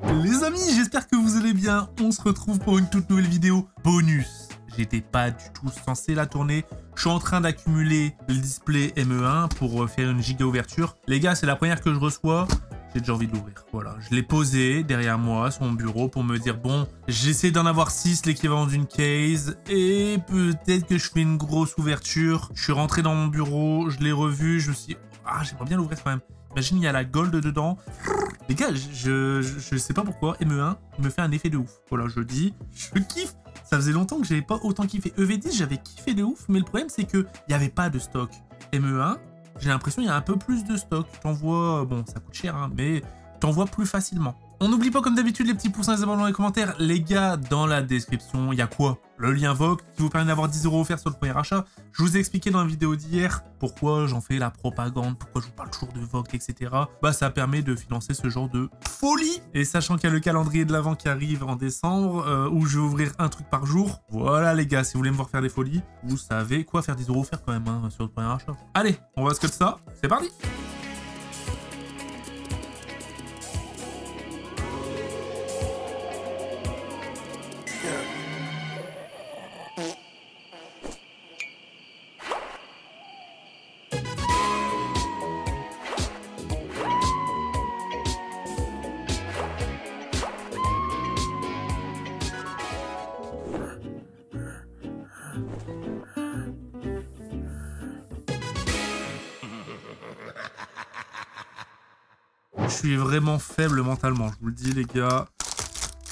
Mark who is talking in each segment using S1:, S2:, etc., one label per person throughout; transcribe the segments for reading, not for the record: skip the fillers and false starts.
S1: Les amis, j'espère que vous allez bien. On se retrouve pour une toute nouvelle vidéo bonus. J'étais pas du tout censé la tourner. Je suis en train d'accumuler le display ME1 pour faire une giga ouverture. Les gars, c'est la première que je reçois. J'ai déjà envie de l'ouvrir. Voilà, je l'ai posé derrière moi sur mon bureau pour me dire bon, j'essaie d'en avoir 6, l'équivalent d'une case, et peut-être que je fais une grosse ouverture. Je suis rentré dans mon bureau, je l'ai revu, je me suis dit, ah, j'aimerais bien l'ouvrir quand même. Imagine, il y a la gold dedans. Les gars, je sais pas pourquoi, ME1 me fait un effet de ouf. Voilà, je dis, je kiffe. Ça faisait longtemps que j'avais pas autant kiffé. EV10, j'avais kiffé de ouf, mais le problème, c'est qu'il n'y avait pas de stock. ME1, j'ai l'impression qu'il y a un peu plus de stock. T'en vois, bon, ça coûte cher, hein, mais t'en vois plus facilement. On n'oublie pas, comme d'habitude, les petits pouces et les abonnements dans les commentaires. Les gars, dans la description, il y a quoi? Le lien VOG qui vous permet d'avoir 10 € offerts sur le premier achat. Je vous ai expliqué dans la vidéo d'hier pourquoi j'en fais la propagande, pourquoi je vous parle toujours de VOG, etc. Bah, ça permet de financer ce genre de folie. Et sachant qu'il y a le calendrier de l'Avent qui arrive en décembre, où je vais ouvrir un truc par jour. Voilà, les gars, si vous voulez me voir faire des folies, vous savez quoi, faire 10 € offerts quand même, hein, sur le premier achat. Allez, on va se cut ça. C'est parti! Je suis vraiment faible mentalement, je vous le dis les gars.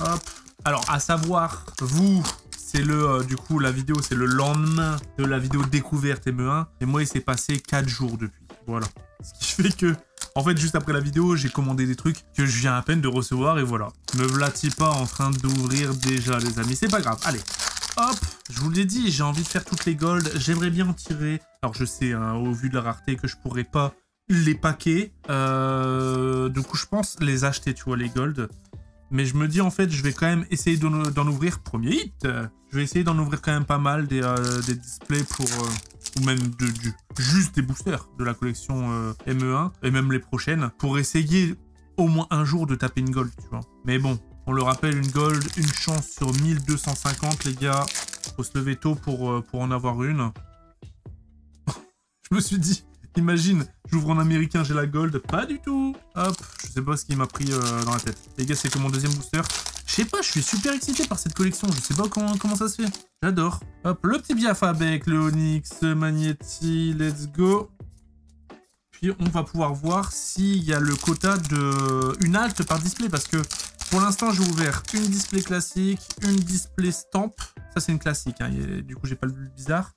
S1: Hop. Alors à savoir, vous, c'est le du coup la vidéo c'est le lendemain de la vidéo découverte ME1 et moi il s'est passé 4 jours depuis. Voilà. Ce qui fait que en fait juste après la vidéo, j'ai commandé des trucs que je viens à peine de recevoir et voilà. Me vlatis pas en train d'ouvrir déjà les amis, c'est pas grave. Allez. Hop, je vous l'ai dit, j'ai envie de faire toutes les golds, j'aimerais bien en tirer. Alors je sais hein, au vu de la rareté que je pourrais pas les paquets, du coup je pense les acheter, tu vois, les gold. Mais je me dis en fait je vais quand même essayer d'en ouvrir, premier hit, je vais essayer d'en ouvrir quand même pas mal des displays pour, ou même juste des boosters de la collection ME1 et même les prochaines, pour essayer au moins un jour de taper une gold, tu vois. Mais bon, on le rappelle, une gold, une chance sur 1250 les gars, faut se lever tôt pour en avoir une. Je me suis dit, imagine, j'ouvre en américain, j'ai la gold. Pas du tout. Hop, je sais pas ce qui m'a pris dans la tête. Les gars, c'est que mon deuxième booster. Je sais pas, je suis super excité par cette collection. Je sais pas comment ça se fait. J'adore. Hop, le petit Biafabek, le Onyx, Magnéti, let's go. Puis on va pouvoir voir s'il y a le quota de une halte par display. Parce que pour l'instant, j'ai ouvert une display classique, une display stamp. Ça, c'est une classique. Hein. Du coup, j'ai pas le bizarre.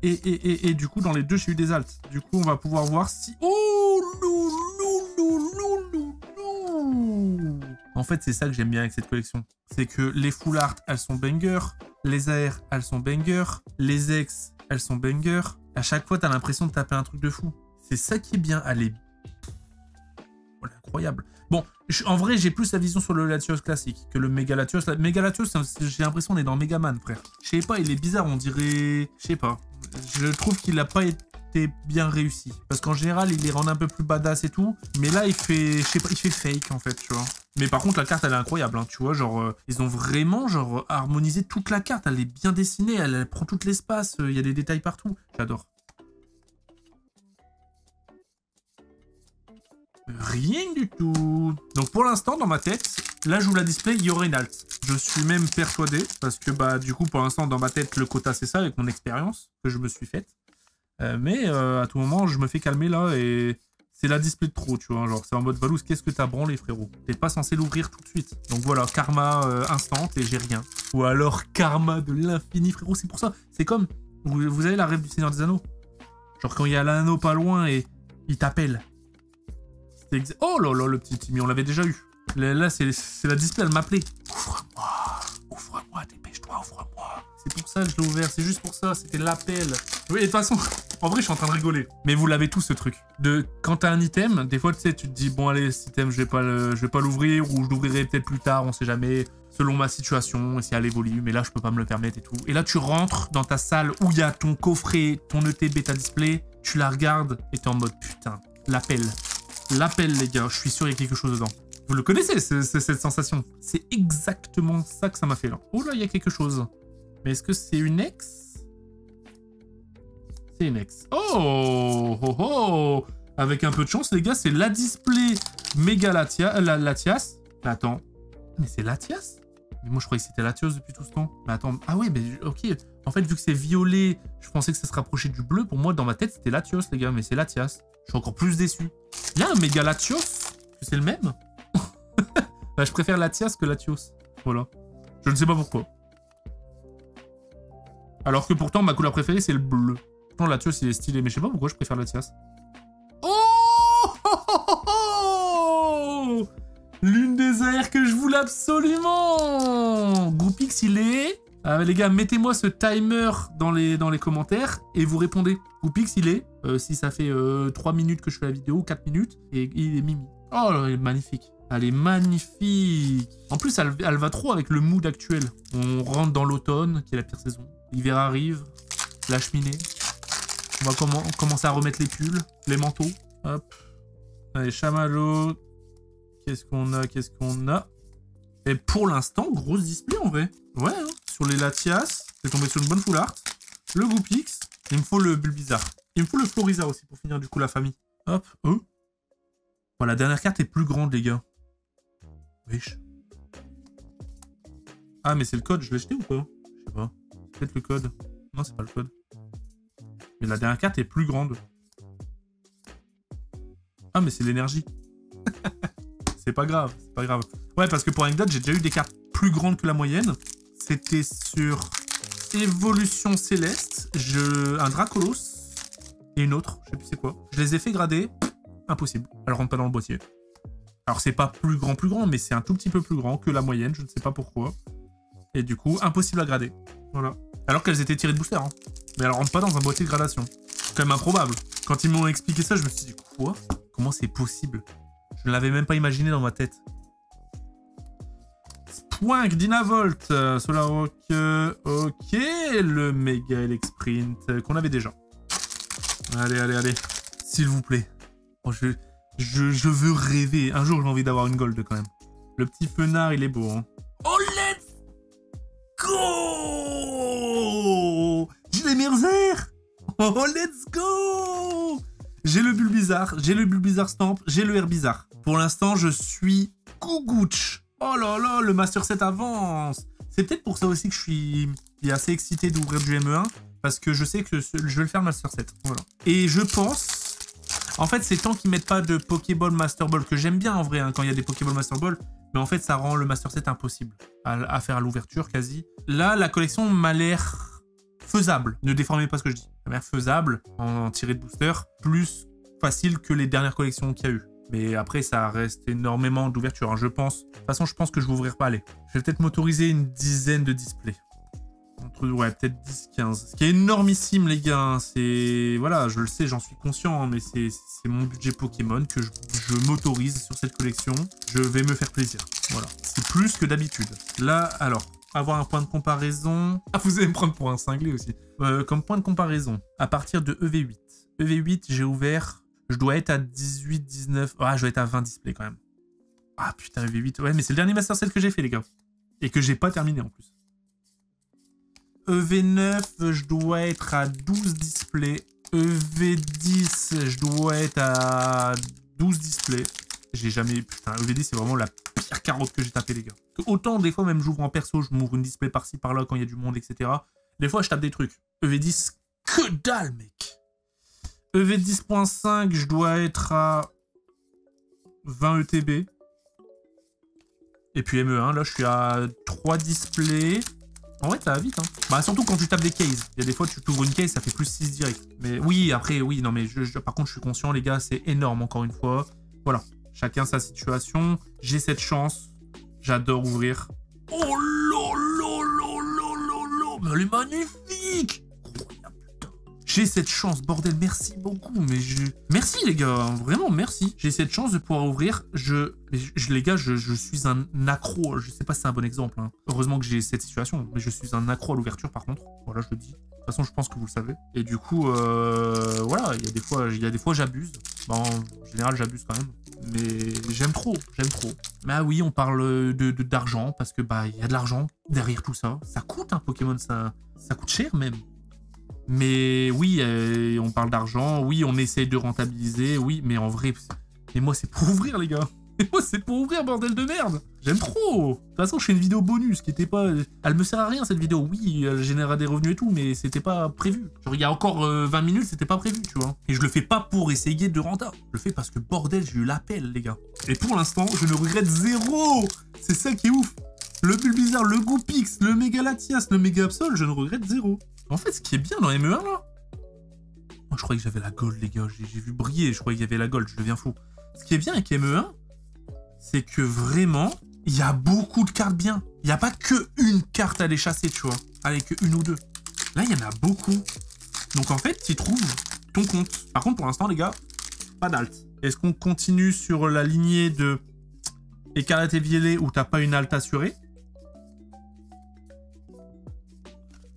S1: Et du coup, dans les deux, j'ai eu des alts. Du coup, on va pouvoir voir si... Oh, en fait, c'est ça que j'aime bien avec cette collection. C'est que les full art, elles sont banger. Les AR, elles sont banger. Les ex, elles sont banger. À chaque fois, t'as l'impression de taper un truc de fou. C'est ça qui est bien. Elle est... Voilà, incroyable. Bon, en vrai, j'ai plus la vision sur le Latios classique que le Mega Latios. Mega Latios, j'ai l'impression qu'on est dans Megaman, frère. Je sais pas, il est bizarre, on dirait... Je sais pas. Je trouve qu'il n'a pas été bien réussi. Parce qu'en général, il les rend un peu plus badass et tout. Mais là, il fait... Je sais pas, il fait fake, en fait, tu vois. Mais par contre, la carte, elle est incroyable, hein, tu vois. Genre, ils ont vraiment, genre, harmonisé toute la carte. Elle est bien dessinée, elle prend tout l'espace. Il y a des détails partout. J'adore. Rien du tout. Donc pour l'instant, dans ma tête, là j'ouvre la display, il y aurait une alt. Je suis même persuadé, parce que bah du coup pour l'instant dans ma tête le quota c'est ça avec mon expérience que je me suis faite. Mais à tout moment je me fais calmer là et c'est la display de trop, tu vois. Genre c'est en mode Valous, qu'est-ce que t'as branlé frérot? T'es pas censé l'ouvrir tout de suite. Donc voilà, karma instant et j'ai rien. Ou alors karma de l'infini frérot, c'est pour ça. C'est comme, vous avez la rêve du Seigneur des Anneaux. Genre quand il y a l'anneau pas loin et il t'appelle. Oh là là, le petit Timmy, on l'avait déjà eu. Là, c'est la display, elle m'appelait. Ouvre-moi, dépêche-toi, ouvre-moi. C'est pour ça que je l'ai ouvert, c'est juste pour ça, c'était l'appel. Oui, et de toute façon, en vrai, je suis en train de rigoler. Mais vous l'avez tous, ce truc. Quand t'as un item, des fois, tu sais, tu te dis, bon, allez, cet item, je vais pas l'ouvrir, ou je l'ouvrirai peut-être plus tard, on sait jamais, selon ma situation, et si elle évolue, mais là, je peux pas me le permettre et tout. Et là, tu rentres dans ta salle où il y a ton coffret, ton ET Beta Display, tu la regardes, et t'es en mode, putain, l'appel. L'appel, les gars, je suis sûr qu'il y a quelque chose dedans. Vous le connaissez, cette sensation. C'est exactement ça que ça m'a fait là. Oh là, il y a quelque chose. Mais est-ce que c'est une ex? C'est une ex. Oh, oh, oh. Avec un peu de chance, les gars, c'est la display méga Latias. Mais attends, mais c'est Latias? Mais moi, je croyais que c'était Latios depuis tout ce temps. Mais attends, ah oui, mais ok. En fait, vu que c'est violet, je pensais que ça se rapprochait du bleu. Pour moi, dans ma tête, c'était Latios, les gars, mais c'est Latias. Je suis encore plus déçu. Il y a un méga Latios, que c'est le même. Bah, je préfère Latias que Latios. Voilà. Je ne sais pas pourquoi. Alors que pourtant, ma couleur préférée, c'est le bleu. Pourtant, Latios, il est stylé, mais je sais pas pourquoi je préfère Latias. Oh, l'une des AR que je voulais absolument. Goupix, il est... les gars, mettez-moi ce timer dans les commentaires et vous répondez. Goupix, il est... si ça fait 3 minutes que je fais la vidéo, 4 minutes, et il est Mimi. Oh, elle est magnifique. Elle est magnifique. En plus, elle va trop avec le mood actuel. On rentre dans l'automne, qui est la pire saison. L'hiver arrive, la cheminée. On va commencer à remettre les pulls, les manteaux. Hop. Allez, chamallow. Qu'est-ce qu'on a? Qu'est-ce qu'on a? Et pour l'instant, grosse display en vrai. Ouais, hein. Sur les Latias, c'est tombé sur une bonne full art. Le Goupix. Il me faut le Bulbizarre. Il me faut le Florizarre aussi pour finir du coup la famille. Hop. Oh. Bon, la dernière carte est plus grande, les gars. Wesh. Ah, mais c'est le code, je l'ai jeté ou pas? Je sais pas. Peut-être le code. Non, c'est pas le code. Mais la dernière carte est plus grande. Ah, mais c'est l'énergie. C'est pas grave, c'est pas grave. Ouais, parce que pour anecdote, j'ai déjà eu des cartes plus grandes que la moyenne. C'était sur Évolution Céleste, un Dracolos et une autre, je sais plus c'est quoi. Je les ai fait grader, impossible. Elle rentre pas dans le boîtier. Alors c'est pas plus grand, mais c'est un tout petit peu plus grand que la moyenne, je ne sais pas pourquoi. Et du coup, impossible à grader. Voilà. Alors qu'elles étaient tirées de booster, hein. Mais elles rentrent pas dans un boîtier de gradation. C'est quand même improbable. Quand ils m'ont expliqué ça, je me suis dit, quoi? Comment c'est possible? Je ne l'avais même pas imaginé dans ma tête. Spoink, Dynavolt, Solarrock, ok, le Mega Elec Sprint qu'on avait déjà. Allez, allez, allez, s'il vous plaît. Oh, je veux rêver. Un jour, j'ai envie d'avoir une gold quand même. Le petit Fenard, il est beau. Hein. Oh, let's go! J'ai les Merzer! Oh, let's go! J'ai le Bulbizarre Stamp, j'ai le Herbizarre. Pour l'instant, je suis Gougouch. Oh là là, le Master 7 avance. C'est peut-être pour ça aussi que je suis assez excité d'ouvrir du ME1, parce que je sais que je vais le faire Master 7. Voilà. Et je pense... En fait, c'est tant qu'ils mettent pas de Pokéball Master Ball, que j'aime bien en vrai, hein, quand il y a des Pokéball Master Ball, mais en fait, ça rend le Master 7 impossible à faire à l'ouverture, quasi. Là, la collection m'a l'air faisable. Ne déformez pas ce que je dis. Ça m'a l'air faisable en tirée de booster, plus facile que les dernières collections qu'il y a eu. Mais après, ça reste énormément d'ouverture, hein, je pense. De toute façon, je pense que je vais ouvrir pas. Allez, je vais peut-être m'autoriser une dizaine de displays. Ouais, peut-être 10-15. Ce qui est énormissime, les gars. Hein. C'est... Voilà, je le sais, j'en suis conscient, hein, mais c'est mon budget Pokémon que je m'autorise sur cette collection. Je vais me faire plaisir. Voilà. C'est plus que d'habitude. Là, alors, avoir un point de comparaison... Ah, vous allez me prendre pour un cinglé aussi. Comme point de comparaison, à partir de EV8. EV8, j'ai ouvert... Je dois être à 18, 19... Ah, je dois être à 20 displays quand même. Ah, putain, EV8. Ouais, mais c'est le dernier Master 7 que j'ai fait, les gars. Et que j'ai pas terminé, en plus. EV9, je dois être à 12 displays. EV10, je dois être à 12 displays. J'ai jamais... Putain, EV10, c'est vraiment la pire carotte que j'ai tapé, les gars. Autant, des fois, même j'ouvre en perso, je m'ouvre une display par-ci, par-là, quand il y a du monde, etc. Des fois, je tape des trucs. EV10, que dalle, mec. EV10.5, je dois être à 20 ETB. Et puis ME1, là, je suis à 3 displays. En vrai, ça va vite, hein. Bah, surtout quand tu tapes des cases. Il y a des fois, tu t'ouvres une case, ça fait plus 6 direct. Mais oui, après, oui, non, mais par contre, je suis conscient, les gars, c'est énorme, encore une fois. Voilà. Chacun sa situation. J'ai cette chance. J'adore ouvrir. Oh là là là là là là. Mais elle est magnifique. Incroyable, putain. J'ai cette chance, bordel, merci beaucoup, mais Merci les gars, hein, vraiment merci. J'ai cette chance de pouvoir ouvrir, les gars, je suis un accro, je sais pas si c'est un bon exemple, hein. Heureusement que j'ai cette situation, mais je suis un accro à l'ouverture par contre, voilà, je le dis. De toute façon, je pense que vous le savez. Et du coup, voilà, il y a des fois j'abuse. Bon, en général, j'abuse quand même. Mais j'aime trop, j'aime trop. Bah oui, on parle d'argent, parce que bah il y a de l'argent derrière tout ça. Ça coûte un Pokémon, ça coûte cher même. Mais oui, on parle d'argent, oui, on essaye de rentabiliser, oui, mais en vrai, mais moi c'est pour ouvrir les gars. Et moi c'est pour ouvrir, bordel de merde. J'aime trop. De toute façon, je fais une vidéo bonus qui était pas... Elle me sert à rien cette vidéo. Oui, elle génère des revenus et tout, mais c'était pas prévu. Genre il y a encore 20 minutes, c'était pas prévu, tu vois. Et je le fais pas pour essayer de renta. Je le fais parce que bordel, j'ai eu l'appel, les gars. Et pour l'instant, je ne regrette zéro. C'est ça qui est ouf. Le Bulbizarre, le Goupix, le Mégalatias, le Méga Absol, je ne regrette zéro. En fait, ce qui est bien dans ME1 là... Moi, je croyais que j'avais la gold, les gars. J'ai vu briller, je croyais qu'il y avait la gold, je deviens fou. Ce qui est bien avec ME1, c'est que vraiment, il y a beaucoup de cartes bien. Il n'y a pas que une carte à aller chasser, tu vois. Allez, que une ou deux. Là, il y en a beaucoup. Donc, en fait, tu trouves ton compte. Par contre, pour l'instant, les gars, pas d'alt. Est-ce qu'on continue sur la lignée de Écarlate et Violet où t'as pas une alt assurée?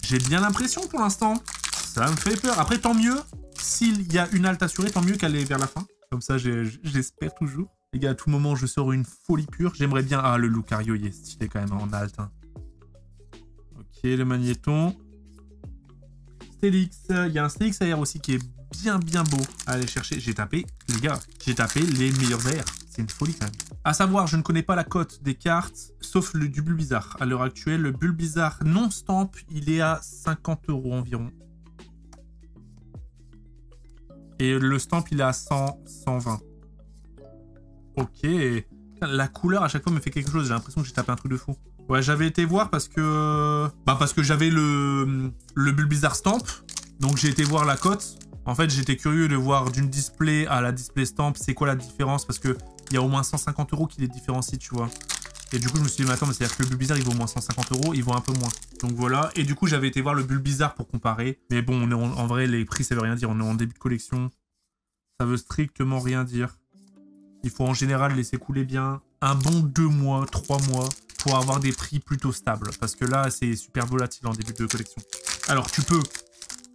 S1: J'ai bien l'impression pour l'instant. Ça me fait peur. Après, tant mieux. S'il y a une alt assurée, tant mieux qu'elle est vers la fin. Comme ça, j'espère toujours. Les gars, à tout moment, je sors une folie pure. J'aimerais bien... Ah, le Lucario, il est stylé quand même en alt. Hein. Ok, le Magnéton. Stélix. Il y a un Stélix AR aussi qui est bien beau à aller chercher. J'ai tapé, les gars, j'ai tapé les meilleurs AR. C'est une folie quand même. À savoir, je ne connais pas la cote des cartes, sauf le du Bulbizarre. À l'heure actuelle, le Bulbizarre non stamp, il est à 50 € environ. Et le stamp, il est à 100, 120. Ok. La couleur, à chaque fois, me fait quelque chose. J'ai l'impression que j'ai tapé un truc de fou. Ouais, j'avais été voir parce que... Bah, parce que j'avais le Bulbizarre stamp. Donc, j'ai été voir la cote. En fait, j'étais curieux de voir d'une display à la display stamp, c'est quoi la différence, parce que il y a au moins 150 € qui les différencient, tu vois. Et du coup, je me suis dit, mais attends, mais c'est-à-dire que le Bulbizarre, il vaut au moins 150 €, il vaut un peu moins. Donc voilà. Et du coup, j'avais été voir le Bulbizarre pour comparer. Mais bon, on est en vrai, les prix, ça veut rien dire. On est en début de collection. Ça veut strictement rien dire. Il faut en général laisser couler bien un bon 2 mois, 3 mois pour avoir des prix plutôt stables. Parce que là, c'est super volatile en début de collection. Alors, tu peux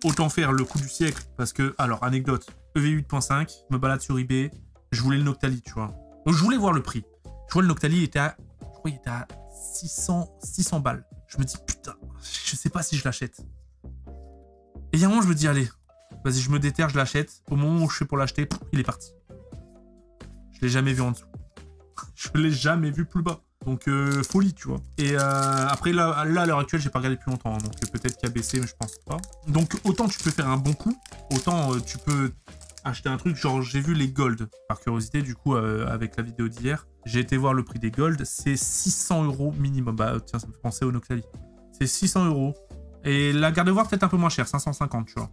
S1: autant faire le coup du siècle. Parce que, alors, anecdote, EV8.5, je me balade sur eBay, je voulais le Noctali, tu vois. Donc, je voulais voir le prix. Je vois le Noctali, il était à, je crois, il était à 600 balles. Je me dis, putain, je sais pas si je l'achète. Et il y a un moment, je me dis, allez, vas-y, je me déterre, je l'achète. Au moment où je suis pour l'acheter, il est parti. Je l'ai jamais vu en dessous. Je l'ai jamais vu plus bas. Donc, folie, tu vois. Et après, là à l'heure actuelle, j'ai pas regardé depuis longtemps. Hein, donc, peut-être qu'il a baissé, mais je pense pas. Donc, autant tu peux faire un bon coup, autant tu peux acheter un truc. Genre, j'ai vu les gold, par curiosité, du coup, avec la vidéo d'hier. J'ai été voir le prix des gold. C'est 600 € minimum. Bah, tiens, ça me fait penser au Noctali. C'est 600 €. Et la garde-voir, peut-être un peu moins cher, 550, tu vois.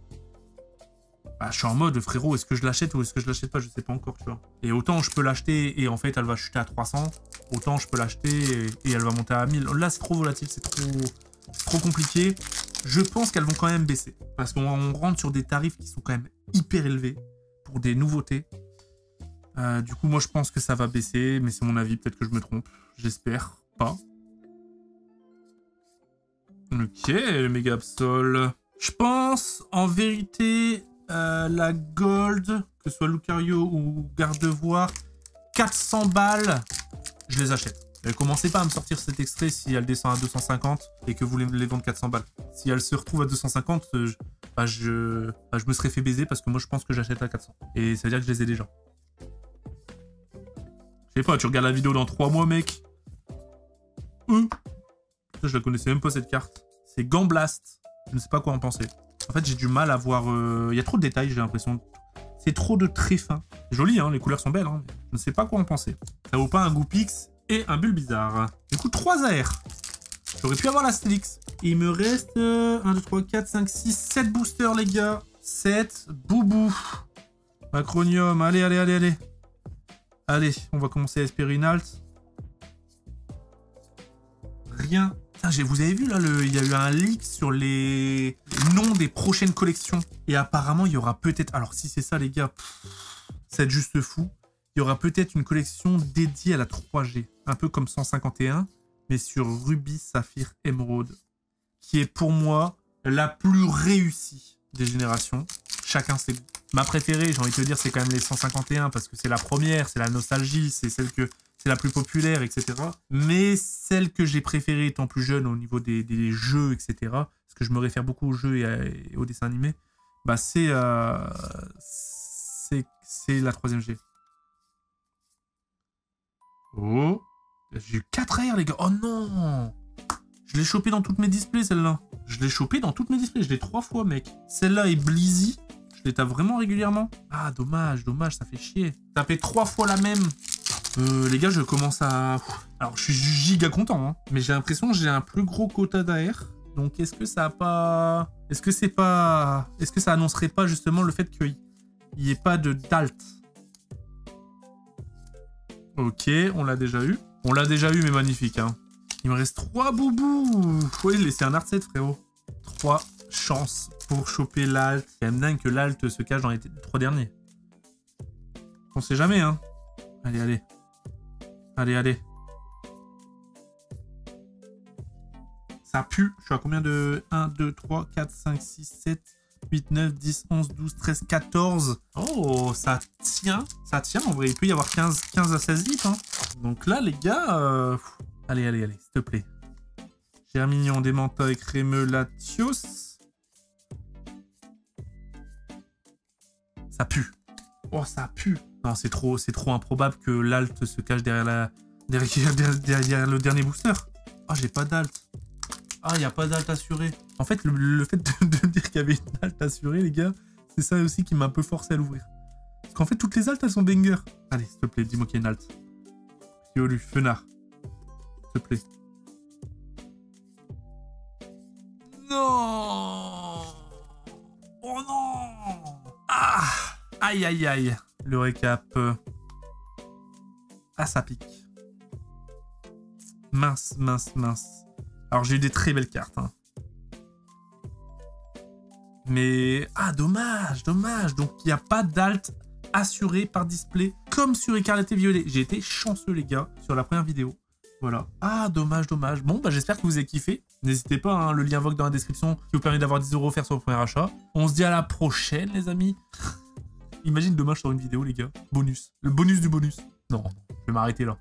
S1: Bah, je suis en mode, frérot, est-ce que je l'achète ou est-ce que je l'achète pas? Je sais pas encore, tu vois. Et autant je peux l'acheter et en fait, elle va chuter à 300. Autant je peux l'acheter et elle va monter à 1000. Là, c'est trop volatile, c'est trop compliqué. Je pense qu'elles vont quand même baisser. Parce qu'on rentre sur des tarifs qui sont quand même hyper élevés pour des nouveautés. Du coup, moi, je pense que ça va baisser. Mais c'est mon avis, peut-être que je me trompe. J'espère pas. Ok, le Méga Absol. Je pense, en vérité... la gold, que ce soit Lucario ou Gardevoir, 400 balles, je les achète. Commencez pas à me sortir cet extrait si elle descend à 250 et que vous les vendez 400 balles. Si elle se retrouve à 250, je me serais fait baiser parce que moi je pense que j'achète à 400. Et ça veut dire que je les ai déjà. Je sais pas, tu regardes la vidéo dans 3 mois, mec. Je la connaissais même pas cette carte. C'est Gamblast. Je ne sais pas quoi en penser. En fait, j'ai du mal à voir... Il y a trop de détails, j'ai l'impression. C'est trop de très fin. Joli, hein, les couleurs sont belles. Hein. Je ne sais pas quoi en penser. Ça vaut pas un Goupix et un Bulbizarre. Du coup, 3 AR. J'aurais pu avoir la Stélix. Il me reste 1, 2, 3, 4, 5, 6, 7 boosters, les gars. 7. Boubou. Macronium. Allez, allez, allez, allez. Allez, on va commencer à espérer une alt. Rien Putain, vous avez vu là, il y a eu un leak sur les noms des prochaines collections. Et apparemment, il y aura peut-être... Alors si c'est ça les gars, c'est juste fou. Il y aura peut-être une collection dédiée à la 3G. Un peu comme 151, mais sur Ruby, Saphir, Emerald. Qui est pour moi la plus réussie des générations. Chacun ses goûts. Ma préférée, j'ai envie de te dire, c'est quand même les 151 parce que c'est la première, c'est la nostalgie, c'est celle que c'est la plus populaire, etc. Mais celle que j'ai préférée étant plus jeune au niveau des jeux, etc. Parce que je me réfère beaucoup aux jeux et aux dessins animés. Bah c'est la 3ème G. Oh, j'ai eu 4 AR les gars. Oh non, je l'ai chopé dans toutes mes displays celle-là. Je l'ai chopé dans toutes mes displays, je l'ai 3 fois mec. Celle-là est Blizzy. Je les tape vraiment régulièrement. Ah, dommage, dommage, ça fait chier. Taper 3 fois la même. Les gars, je commence à... Alors, je suis giga content, hein. Mais j'ai l'impression que j'ai un plus gros quota d'AR. Donc, est-ce que ça a pas... Est-ce que c'est pas... Est-ce que ça annoncerait pas, justement, le fait qu'il n'y ait pas de d'alt? Ok, on l'a déjà eu. On l'a déjà eu, mais magnifique, hein. Il me reste 3 boubous. Oui, c'est un art set, frérot. 3 chances pour choper l'alt. C'est quand même dingue que l'alt se cache dans les 3 derniers. On sait jamais, hein. Allez, allez. Allez, allez. Ça pue. Je suis à combien de... 1, 2, 3, 4, 5, 6, 7, 8, 9, 10, 11, 12, 13, 14. Oh, ça tient. Ça tient. En vrai, il peut y avoir 15 à 16 litres. Hein. Donc là, les gars... Allez, allez, allez, s'il te plaît. Germignon, Démenta, Crémeux, Latios. Ça pue. Oh, ça pue. Non, c'est trop improbable que l'alt se cache derrière le dernier booster. Ah, j'ai pas d'alt. Ah, il n'y a pas d'alt assuré. En fait, le fait de me dire qu'il y avait une alt assurée, les gars, c'est ça aussi qui m'a un peu forcé à l'ouvrir. Parce qu'en fait, toutes les altes, elles sont banger. Allez, s'il te plaît, dis-moi qu'il y a une alt. Riolu, Fenard. S'il te plaît. Non! Oh non! Ah! Aïe, aïe, aïe. Le récap. Ah, ça pique. Mince, mince, mince. Alors, j'ai eu des très belles cartes. Hein. Mais... Ah, dommage, dommage. Donc, il n'y a pas d'alt assuré par display comme sur Écarlate et Violet. J'ai été chanceux, les gars, sur la première vidéo. Voilà. Ah, dommage, dommage. Bon, bah, j'espère que vous avez kiffé. N'hésitez pas, hein, le lien Vogue dans la description qui vous permet d'avoir 10 € offerts sur votre premier achat. On se dit à la prochaine, les amis. Imagine demain, je sors une vidéo, les gars. Bonus. Le bonus du bonus. Non, je vais m'arrêter là.